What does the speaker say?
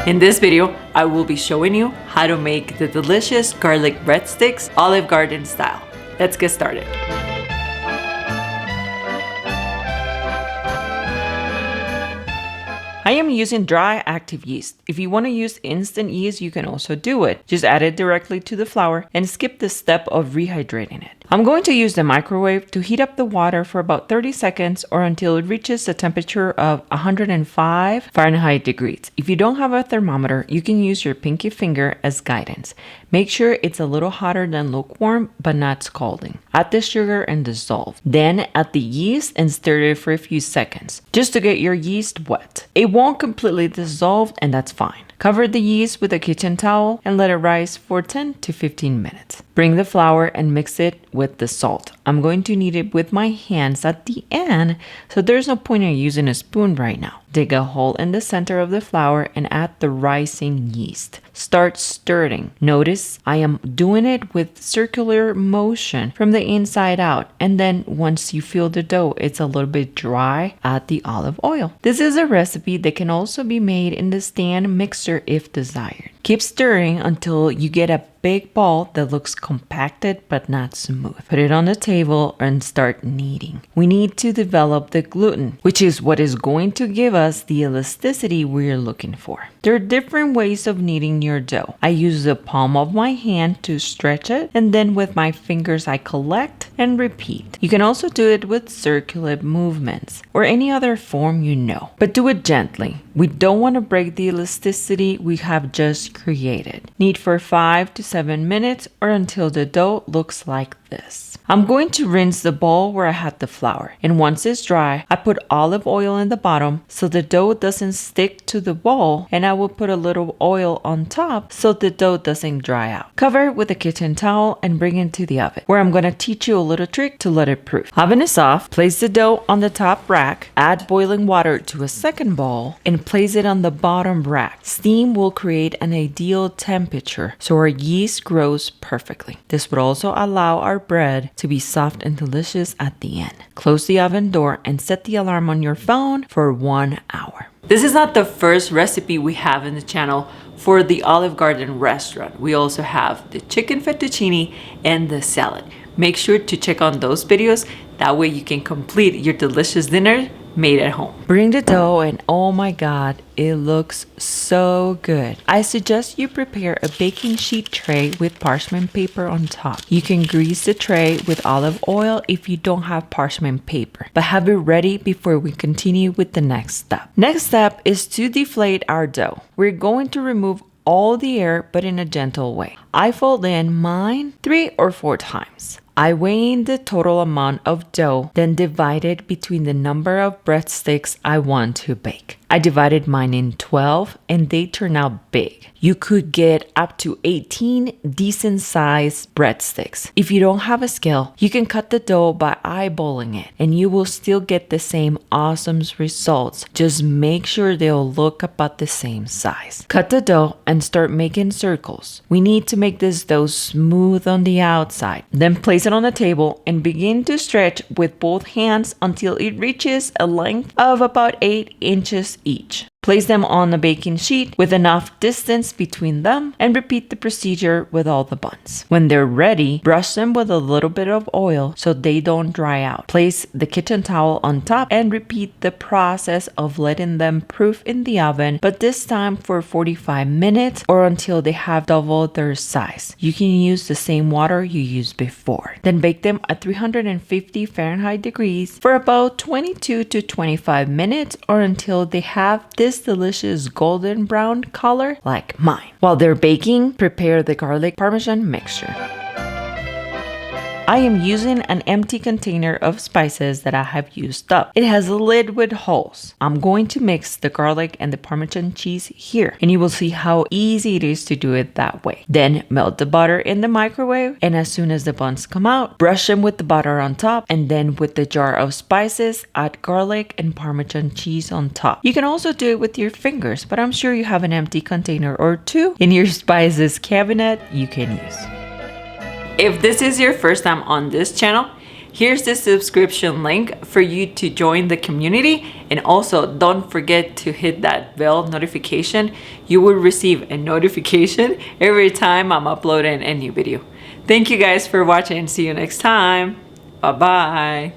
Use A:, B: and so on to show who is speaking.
A: In this video, I will be showing you how to make the delicious garlic breadsticks Olive Garden style. Let's get started. I am using dry active yeast. If you want to use instant yeast, you can also do it. Just add it directly to the flour and skip the step of rehydrating it. I'm going to use the microwave to heat up the water for about 30 seconds or until it reaches a temperature of 105 Fahrenheit degrees. If you don't have a thermometer, you can use your pinky finger as guidance. Make sure it's a little hotter than lukewarm, but not scalding. Add the sugar and dissolve. Then add the yeast and stir it for a few seconds, just to get your yeast wet. It won't completely dissolve, and that's fine. Cover the yeast with a kitchen towel and let it rise for 10 to 15 minutes. Bring the flour and mix it with the salt. I'm going to knead it with my hands at the end, so there's no point in using a spoon right now. Dig a hole in the center of the flour and add the rising yeast. Start stirring. Notice I am doing it with circular motion from the inside out. And then once you feel the dough, it's a little bit dry, add the olive oil. This is a recipe that can also be made in the stand mixer if desired. Keep stirring until you get a big ball that looks compacted but not smooth. Put it on the table and start kneading. We need to develop the gluten, which is what is going to give us the elasticity we're looking for. There are different ways of kneading your dough. I use the palm of my hand to stretch it, and then with my fingers I collect and repeat. You can also do it with circular movements or any other form you know, but do it gently. We don't want to break the elasticity we have just created. Knead for 5 to 7 minutes or until the dough looks like this. I'm going to rinse the bowl where I had the flour, and once it's dry, I put olive oil in the bottom so the dough doesn't stick to the bowl, and I will put a little oil on top so the dough doesn't dry out. Cover it with a kitchen towel and bring it to the oven, where I'm going to teach you a little trick to let it proof. Oven is off. Place the dough on the top rack, add boiling water to a second bowl, and place it on the bottom rack. Steam will create an ideal temperature so our yeast grows perfectly. This would also allow our bread to be soft and delicious at the end. Close the oven door and set the alarm on your phone for 1 hour. This is not the first recipe we have in the channel for the Olive Garden restaurant. We also have the chicken fettuccine and the salad. Make sure to check on those videos. That way you can complete your delicious dinner made at home. Bring the dough and oh my god, it looks so good. I suggest you prepare a baking sheet tray with parchment paper on top. You can grease the tray with olive oil if you don't have parchment paper, but have it ready before we continue with the next step. Next step is to deflate our dough. We're going to remove all the air, but in a gentle way. I fold in mine 3 or 4 times. I weigh in the total amount of dough, then divide it between the number of breadsticks I want to bake. I divided mine in 12 and they turn out big. You could get up to 18 decent sized breadsticks. If you don't have a scale, you can cut the dough by eyeballing it and you will still get the same awesome results. Just make sure they'll look about the same size. Cut the dough and start making circles. We need to make this dough smooth on the outside. Then place it on the table and begin to stretch with both hands until it reaches a length of about 8 inches each. Place them on a baking sheet with enough distance between them and repeat the procedure with all the buns. When they're ready, brush them with a little bit of oil so they don't dry out. Place the kitchen towel on top and repeat the process of letting them proof in the oven, but this time for 45 minutes or until they have doubled their size. You can use the same water you used before. Then bake them at 350 Fahrenheit degrees for about 22 to 25 minutes or until they have this delicious golden brown color like mine. While they're baking, prepare the garlic Parmesan mixture. I am using an empty container of spices that I have used up. It has a lid with holes. I'm going to mix the garlic and the Parmesan cheese here, and you will see how easy it is to do it that way. Then melt the butter in the microwave, and as soon as the buns come out, brush them with the butter on top, and then with the jar of spices, add garlic and Parmesan cheese on top. You can also do it with your fingers, but I'm sure you have an empty container or 2 in your spices cabinet you can use. If this is your first time on this channel, Here's the subscription link for you to join the community. And also don't forget to hit that bell notification. You will receive a notification every time I'm uploading a new video. Thank you guys for watching. See you next time. Bye bye.